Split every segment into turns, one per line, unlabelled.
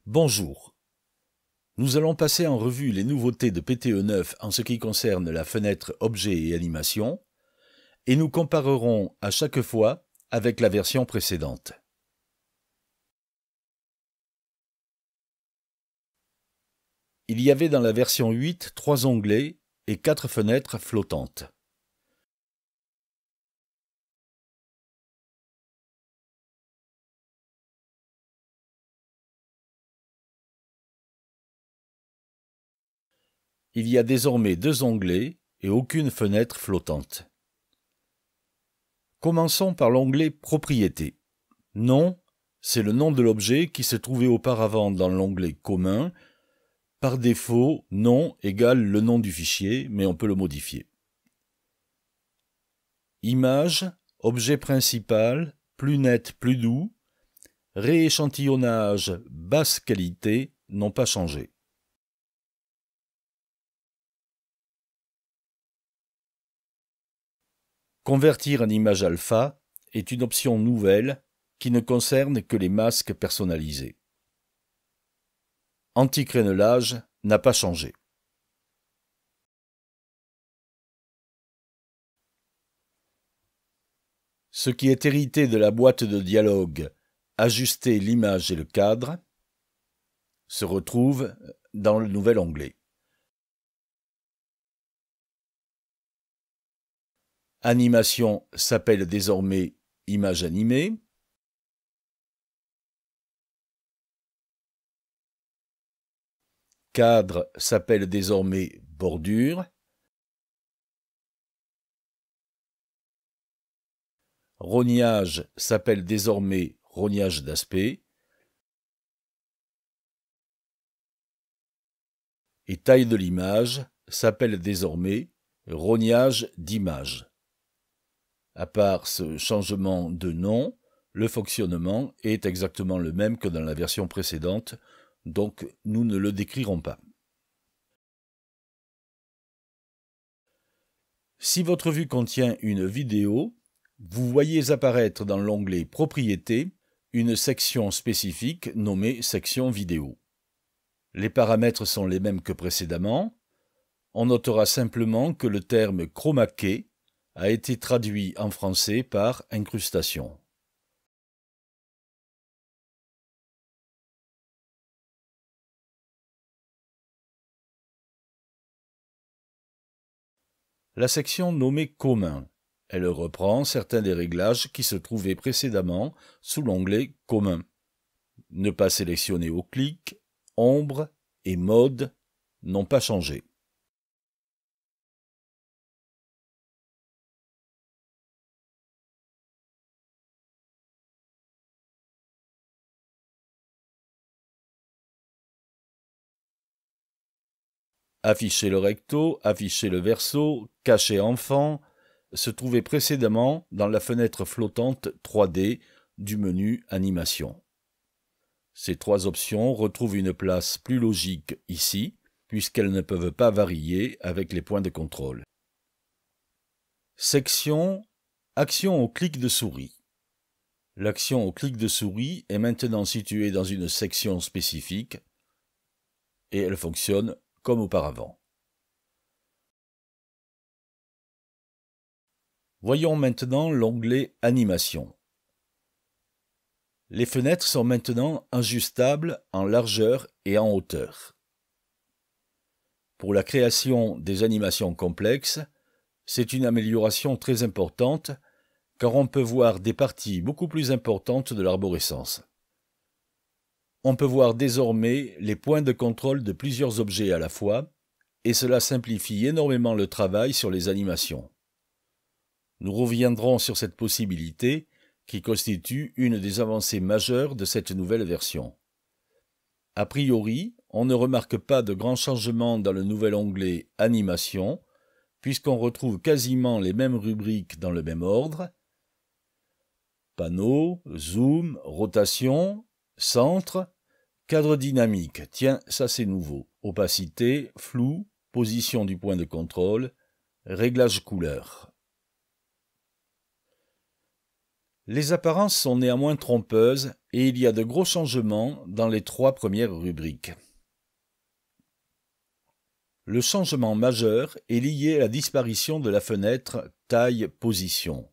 Bonjour. Nous allons passer en revue les nouveautés de PTE 9 en ce qui concerne la fenêtre Objet et Animation, et nous comparerons à chaque fois avec la version précédente. Il y avait dans la version 8 3 onglets et 4 fenêtres flottantes. Il y a désormais 2 onglets et aucune fenêtre flottante. Commençons par l'onglet Propriétés. Nom, c'est le nom de l'objet qui se trouvait auparavant dans l'onglet Commun. Par défaut, nom égale le nom du fichier, mais on peut le modifier. Image, objet principal, plus net, plus doux. Rééchantillonnage, basse qualité, n'ont pas changé. Convertir en image alpha est une option nouvelle qui ne concerne que les masques personnalisés. Anti-crénelage n'a pas changé. Ce qui est hérité de la boîte de dialogue « Ajuster l'image et le cadre » se retrouve dans le nouvel onglet. Animation s'appelle désormais Image animée. Cadre s'appelle désormais Bordure. Rognage s'appelle désormais rognage d'aspect. Et taille de l'image s'appelle désormais rognage d'image. À part ce changement de nom, le fonctionnement est exactement le même que dans la version précédente, donc nous ne le décrirons pas. Si votre vue contient une vidéo, vous voyez apparaître dans l'onglet Propriétés une section spécifique nommée Section vidéo. Les paramètres sont les mêmes que précédemment. On notera simplement que le terme chroma key a été traduit en français par incrustation. La section nommée Commun. Elle reprend certains des réglages qui se trouvaient précédemment sous l'onglet Commun. Ne pas sélectionner au clic, Ombre et Mode n'ont pas changé. Afficher le recto, afficher le verso, cacher enfant, se trouvait précédemment dans la fenêtre flottante 3D du menu Animation. Ces 3 options retrouvent une place plus logique ici, puisqu'elles ne peuvent pas varier avec les points de contrôle. Section Action au clic de souris. L'action au clic de souris est maintenant située dans une section spécifique et elle fonctionne comme auparavant. Voyons maintenant l'onglet Animation. Les fenêtres sont maintenant ajustables en largeur et en hauteur. Pour la création des animations complexes, c'est une amélioration très importante car on peut voir des parties beaucoup plus importantes de l'arborescence. On peut voir désormais les points de contrôle de plusieurs objets à la fois et cela simplifie énormément le travail sur les animations. Nous reviendrons sur cette possibilité qui constitue une des avancées majeures de cette nouvelle version. A priori, on ne remarque pas de grands changements dans le nouvel onglet Animation, puisqu'on retrouve quasiment les mêmes rubriques dans le même ordre. Panneau, zoom, rotation, centre, cadre dynamique, tiens, ça c'est nouveau. Opacité, flou, position du point de contrôle, réglage couleur. Les apparences sont néanmoins trompeuses et il y a de gros changements dans les 3 premières rubriques. Le changement majeur est lié à la disparition de la fenêtre taille-position.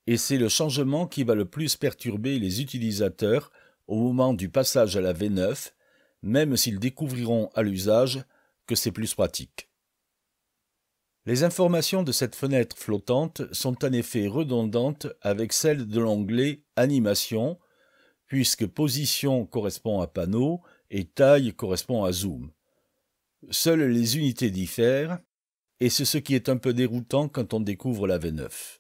Et c'est le changement qui va le plus perturber les utilisateurs au moment du passage à la V9, même s'ils découvriront à l'usage que c'est plus pratique. Les informations de cette fenêtre flottante sont en effet redondantes avec celles de l'onglet Animation, puisque position correspond à panneau et taille correspond à zoom. Seules les unités diffèrent, et c'est ce qui est un peu déroutant quand on découvre la V9.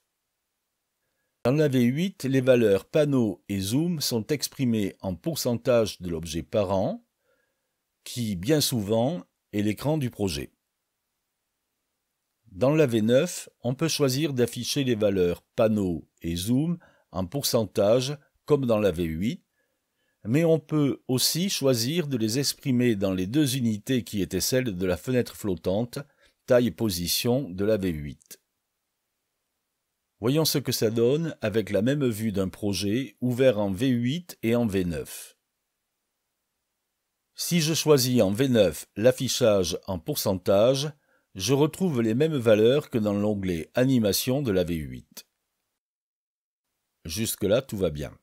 Dans la V8, les valeurs panneau et zoom sont exprimées en pourcentage de l'objet parent, qui, bien souvent, est l'écran du projet. Dans la V9, on peut choisir d'afficher les valeurs panneau et zoom en pourcentage, comme dans la V8, mais on peut aussi choisir de les exprimer dans les 2 unités qui étaient celles de la fenêtre flottante, taille et position de la V8. Voyons ce que ça donne avec la même vue d'un projet ouvert en V8 et en V9. Si je choisis en V9 l'affichage en pourcentage, je retrouve les mêmes valeurs que dans l'onglet Animation de la V8. Jusque-là, tout va bien.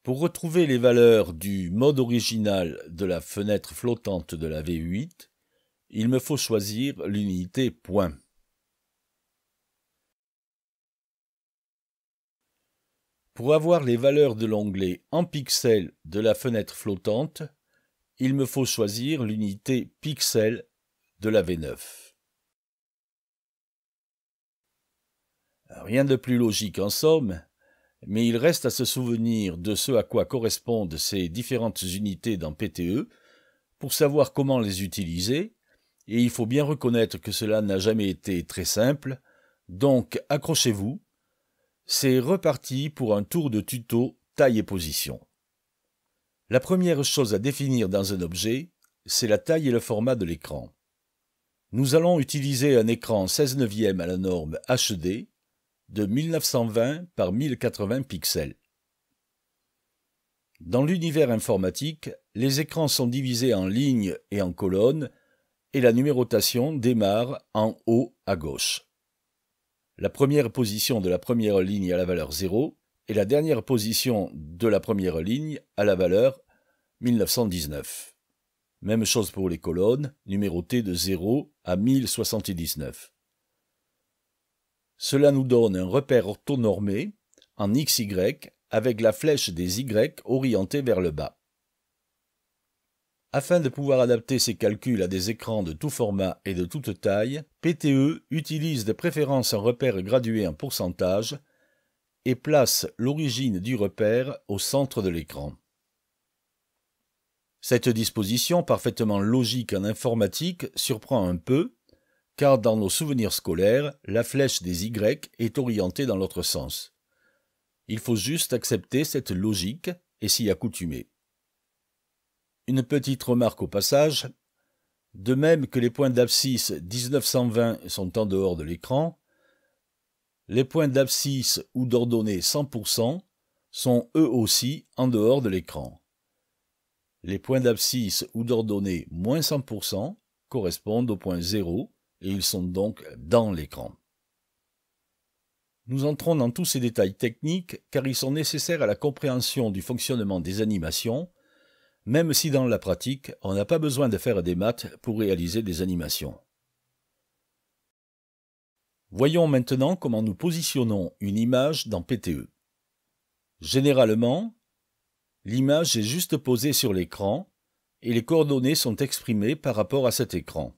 Pour retrouver les valeurs du mode original de la fenêtre flottante de la V8, il me faut choisir l'unité point. Pour avoir les valeurs de l'onglet en pixels de la fenêtre flottante, il me faut choisir l'unité pixels de la V9. Rien de plus logique en somme, mais il reste à se souvenir de ce à quoi correspondent ces différentes unités dans PTE pour savoir comment les utiliser, et il faut bien reconnaître que cela n'a jamais été très simple, donc accrochez-vous, c'est reparti pour un tour de tuto taille et position. La première chose à définir dans un objet, c'est la taille et le format de l'écran. Nous allons utiliser un écran 16/9 à la norme HD de 1920 par 1080 pixels. Dans l'univers informatique, les écrans sont divisés en lignes et en colonnes et la numérotation démarre en haut à gauche. La première position de la première ligne à la valeur 0 et la dernière position de la première ligne à la valeur 1919. Même chose pour les colonnes, numérotées de 0 à 1079. Cela nous donne un repère orthonormé en XY avec la flèche des Y orientée vers le bas. Afin de pouvoir adapter ces calculs à des écrans de tout format et de toute taille, PTE utilise de préférence un repère gradué en pourcentage et place l'origine du repère au centre de l'écran. Cette disposition parfaitement logique en informatique surprend un peu, car dans nos souvenirs scolaires, la flèche des Y est orientée dans l'autre sens. Il faut juste accepter cette logique et s'y accoutumer. Une petite remarque au passage, de même que les points d'abscisse 1920 sont en dehors de l'écran, les points d'abscisse ou d'ordonnée 100% sont eux aussi en dehors de l'écran. Les points d'abscisse ou d'ordonnée moins 100% correspondent au point 0 et ils sont donc dans l'écran. Nous entrons dans tous ces détails techniques car ils sont nécessaires à la compréhension du fonctionnement des animations, même si dans la pratique, on n'a pas besoin de faire des maths pour réaliser des animations. Voyons maintenant comment nous positionnons une image dans PTE. Généralement, l'image est juste posée sur l'écran et les coordonnées sont exprimées par rapport à cet écran.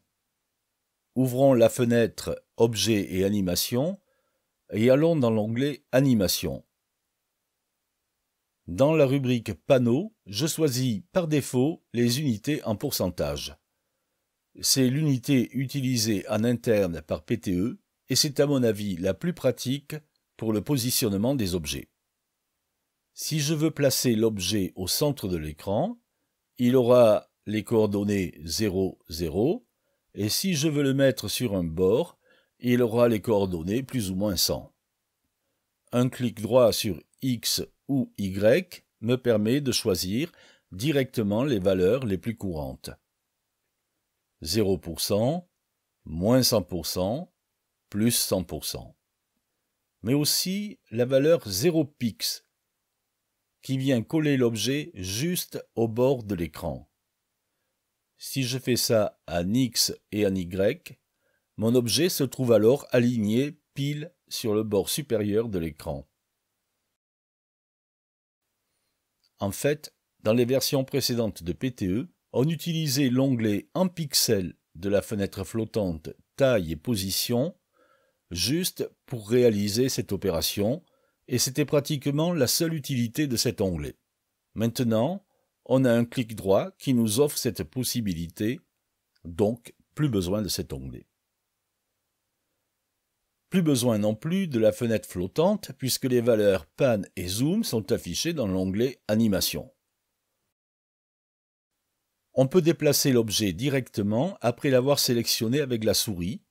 Ouvrons la fenêtre Objets et Animation et allons dans l'onglet Animation. Dans la rubrique Panneaux, je choisis par défaut les unités en pourcentage. C'est l'unité utilisée en interne par PTE et c'est à mon avis la plus pratique pour le positionnement des objets. Si je veux placer l'objet au centre de l'écran, il aura les coordonnées 0, 0, et si je veux le mettre sur un bord, il aura les coordonnées plus ou moins 100. Un clic droit sur X ou Y me permet de choisir directement les valeurs les plus courantes. 0%, moins 100%, plus 100%. Mais aussi la valeur 0 pix, qui vient coller l'objet juste au bord de l'écran. Si je fais ça en X et en Y, mon objet se trouve alors aligné pile sur le bord supérieur de l'écran. En fait, dans les versions précédentes de PTE, on utilisait l'onglet en pixels de la fenêtre flottante taille et position juste pour réaliser cette opération, et c'était pratiquement la seule utilité de cet onglet. Maintenant, on a un clic droit qui nous offre cette possibilité, donc plus besoin de cet onglet. Plus besoin non plus de la fenêtre flottante puisque les valeurs pan et zoom sont affichées dans l'onglet Animation. On peut déplacer l'objet directement après l'avoir sélectionné avec la souris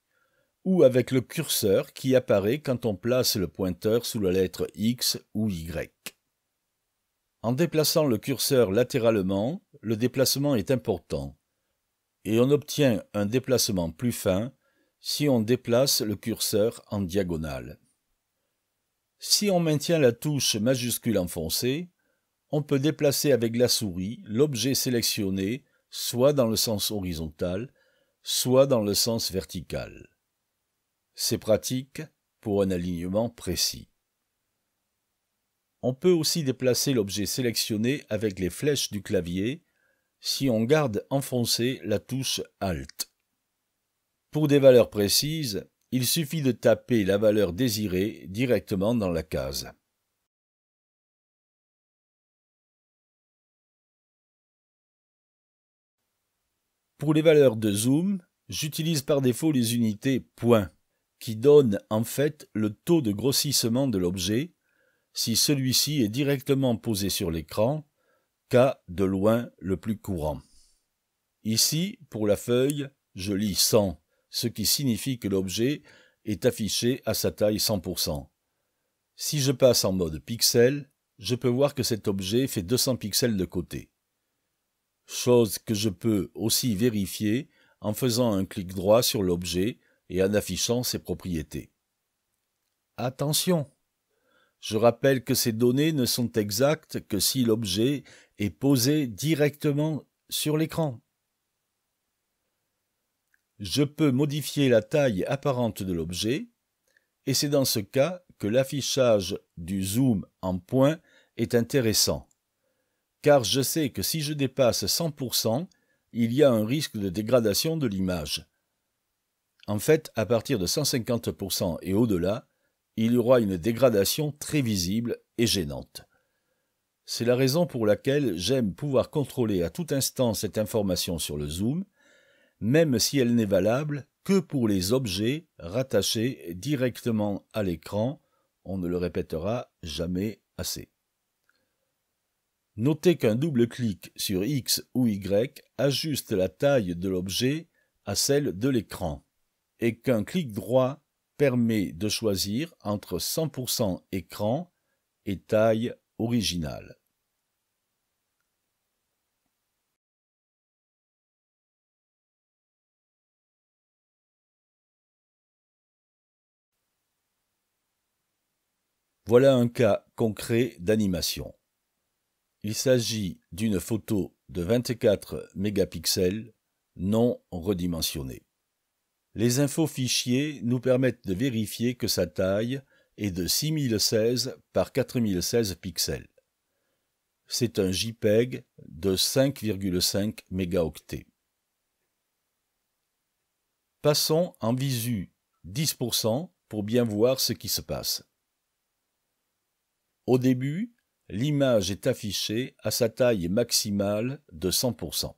ou avec le curseur qui apparaît quand on place le pointeur sous la lettre X ou Y. En déplaçant le curseur latéralement, le déplacement est important et on obtient un déplacement plus fin si on déplace le curseur en diagonale. Si on maintient la touche majuscule enfoncée, on peut déplacer avec la souris l'objet sélectionné soit dans le sens horizontal, soit dans le sens vertical. C'est pratique pour un alignement précis. On peut aussi déplacer l'objet sélectionné avec les flèches du clavier si on garde enfoncée la touche Alt. Pour des valeurs précises, il suffit de taper la valeur désirée directement dans la case. Pour les valeurs de zoom, j'utilise par défaut les unités points, qui donnent en fait le taux de grossissement de l'objet si celui-ci est directement posé sur l'écran, cas de loin le plus courant. Ici, pour la feuille, je lis 100, ce qui signifie que l'objet est affiché à sa taille 100%. Si je passe en mode pixel, je peux voir que cet objet fait 200 pixels de côté. Chose que je peux aussi vérifier en faisant un clic droit sur l'objet et en affichant ses propriétés. Attention! Je rappelle que ces données ne sont exactes que si l'objet est posé directement sur l'écran. Je peux modifier la taille apparente de l'objet, et c'est dans ce cas que l'affichage du zoom en point est intéressant, car je sais que si je dépasse 100%, il y a un risque de dégradation de l'image. En fait, à partir de 150% et au-delà, il y aura une dégradation très visible et gênante. C'est la raison pour laquelle j'aime pouvoir contrôler à tout instant cette information sur le zoom, même si elle n'est valable que pour les objets rattachés directement à l'écran, on ne le répétera jamais assez. Notez qu'un double clic sur X ou Y ajuste la taille de l'objet à celle de l'écran, et qu'un clic droit permet de choisir entre 100% écran et taille originale. Voilà un cas concret d'animation. Il s'agit d'une photo de 24 mégapixels non redimensionnée. Les infos fichiers nous permettent de vérifier que sa taille est de 6016 par 4016 pixels. C'est un JPEG de 5,5 mégaoctets. Passons en visu 10% pour bien voir ce qui se passe. Au début, l'image est affichée à sa taille maximale de 100%.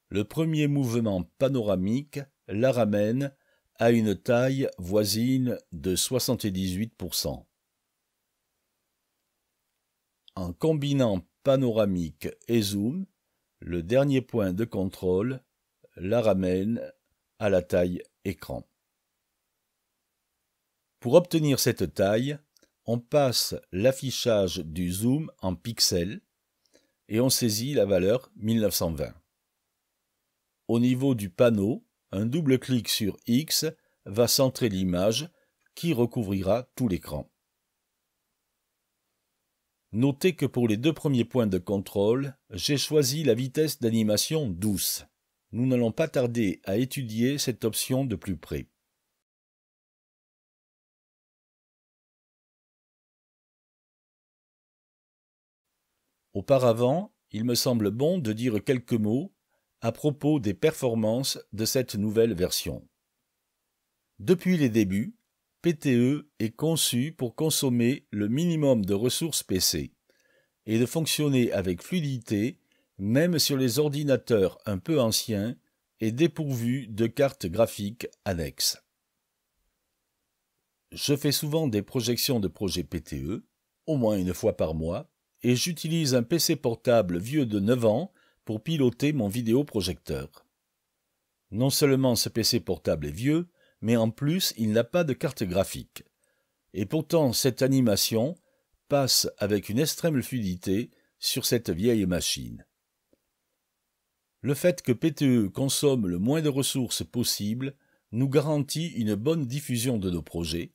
Le premier mouvement panoramique la ramène à une taille voisine de 78%. En combinant panoramique et zoom, le dernier point de contrôle la ramène à la taille écran. Pour obtenir cette taille, on passe l'affichage du zoom en pixels et on saisit la valeur 1920. Au niveau du panneau, un double clic sur X va centrer l'image qui recouvrira tout l'écran. Notez que pour les deux premiers points de contrôle, j'ai choisi la vitesse d'animation douce. Nous n'allons pas tarder à étudier cette option de plus près. Auparavant, il me semble bon de dire quelques mots à propos des performances de cette nouvelle version. Depuis les débuts, PTE est conçu pour consommer le minimum de ressources PC et de fonctionner avec fluidité même sur les ordinateurs un peu anciens et dépourvus de cartes graphiques annexes. Je fais souvent des projections de projets PTE, au moins une fois par mois, et j'utilise un PC portable vieux de 9 ans pour piloter mon vidéoprojecteur. Non seulement ce PC portable est vieux, mais en plus il n'a pas de carte graphique. Et pourtant cette animation passe avec une extrême fluidité sur cette vieille machine. Le fait que PTE consomme le moins de ressources possible nous garantit une bonne diffusion de nos projets,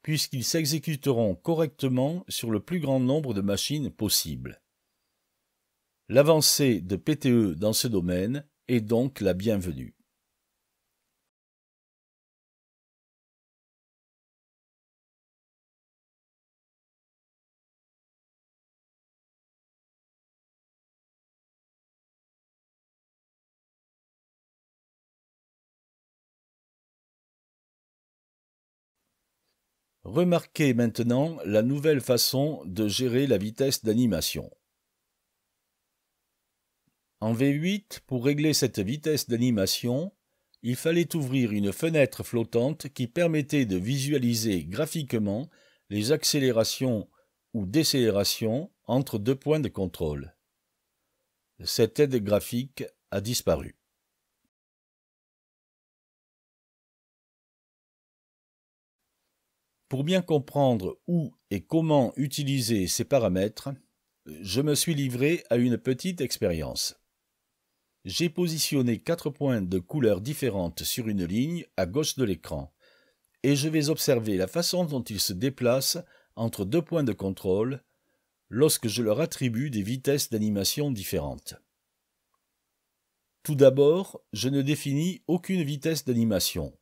puisqu'ils s'exécuteront correctement sur le plus grand nombre de machines possible. L'avancée de PTE dans ce domaine est donc la bienvenue. Remarquez maintenant la nouvelle façon de gérer la vitesse d'animation. En V8, pour régler cette vitesse d'animation, il fallait ouvrir une fenêtre flottante qui permettait de visualiser graphiquement les accélérations ou décélérations entre deux points de contrôle. Cette aide graphique a disparu. Pour bien comprendre où et comment utiliser ces paramètres, je me suis livré à une petite expérience. J'ai positionné 4 points de couleurs différentes sur une ligne à gauche de l'écran, et je vais observer la façon dont ils se déplacent entre deux points de contrôle lorsque je leur attribue des vitesses d'animation différentes. Tout d'abord, je ne définis aucune vitesse d'animation.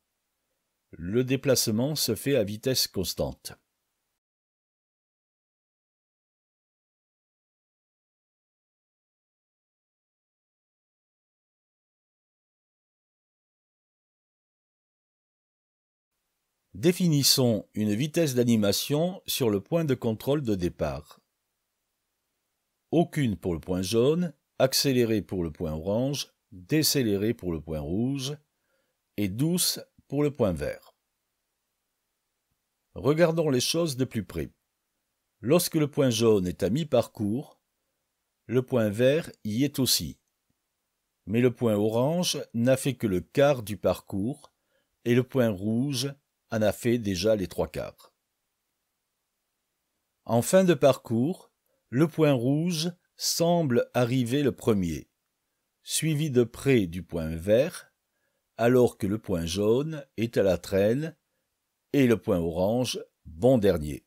Le déplacement se fait à vitesse constante. Définissons une vitesse d'animation sur le point de contrôle de départ. Aucune pour le point jaune, accélérée pour le point orange, décélérée pour le point rouge et douce pour le point vert. Regardons les choses de plus près. Lorsque le point jaune est à mi-parcours, le point vert y est aussi. Mais le point orange n'a fait que le quart du parcours et le point rouge en a fait déjà les 3/4. En fin de parcours, le point rouge semble arriver le premier, suivi de près du point vert, alors que le point jaune est à la traîne et le point orange bon dernier.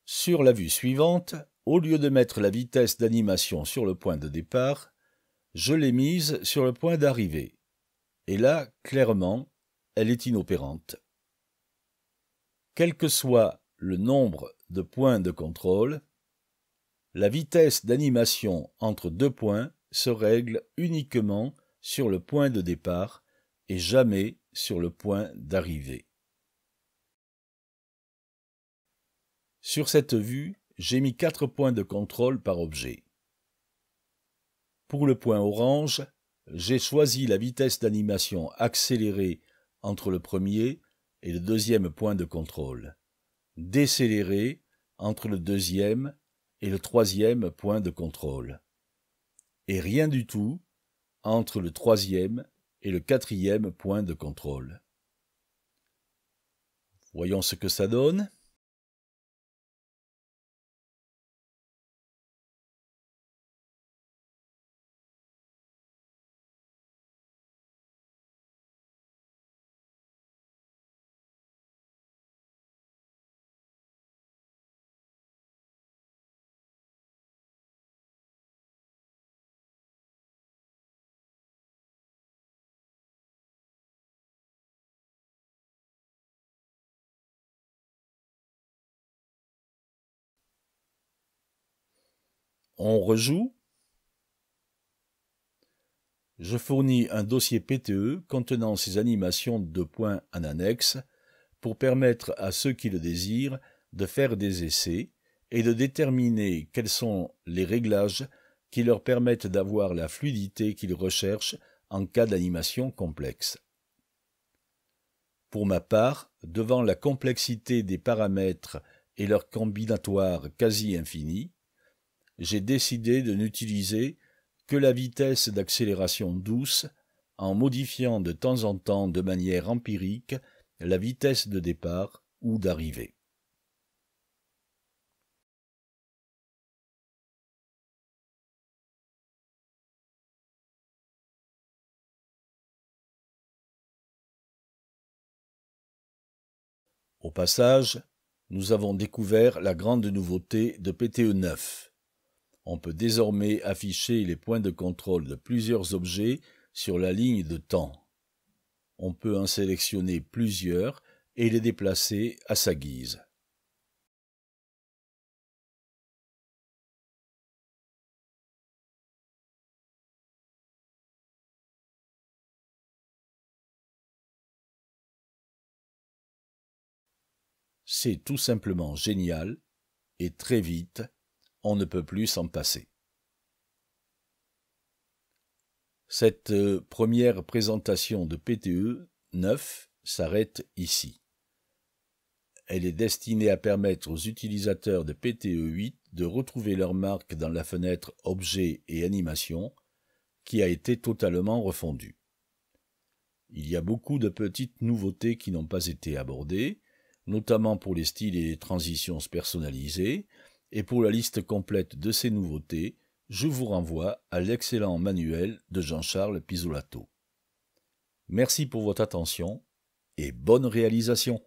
Sur la vue suivante, au lieu de mettre la vitesse d'animation sur le point de départ, je l'ai mise sur le point d'arrivée. Et là, clairement, elle est inopérante. Quel que soit le nombre de points de contrôle, la vitesse d'animation entre deux points se règle uniquement sur le point de départ et jamais sur le point d'arrivée. Sur cette vue, j'ai mis 4 points de contrôle par objet. Pour le point orange, j'ai choisi la vitesse d'animation accélérée entre le premier et le deuxième point de contrôle, décélérée entre le deuxième et le troisième point de contrôle, et rien du tout entre le troisième et le quatrième point de contrôle. Voyons ce que ça donne. On rejoue. Je fournis un dossier PTE contenant ces animations de points en annexe pour permettre à ceux qui le désirent de faire des essais et de déterminer quels sont les réglages qui leur permettent d'avoir la fluidité qu'ils recherchent en cas d'animation complexe. Pour ma part, devant la complexité des paramètres et leur combinatoire quasi infini, j'ai décidé de n'utiliser que la vitesse d'accélération douce en modifiant de temps en temps de manière empirique la vitesse de départ ou d'arrivée. Au passage, nous avons découvert la grande nouveauté de PTE 9. On peut désormais afficher les points de contrôle de plusieurs objets sur la ligne de temps. On peut en sélectionner plusieurs et les déplacer à sa guise. C'est tout simplement génial et très vite, on ne peut plus s'en passer. Cette première présentation de PTE 9 s'arrête ici. Elle est destinée à permettre aux utilisateurs de PTE 8 de retrouver leur marque dans la fenêtre Objets et animations, qui a été totalement refondue. Il y a beaucoup de petites nouveautés qui n'ont pas été abordées, notamment pour les styles et les transitions personnalisées, et pour la liste complète de ces nouveautés, je vous renvoie à l'excellent manuel de Jean-Charles Pisolato. Merci pour votre attention et bonne réalisation.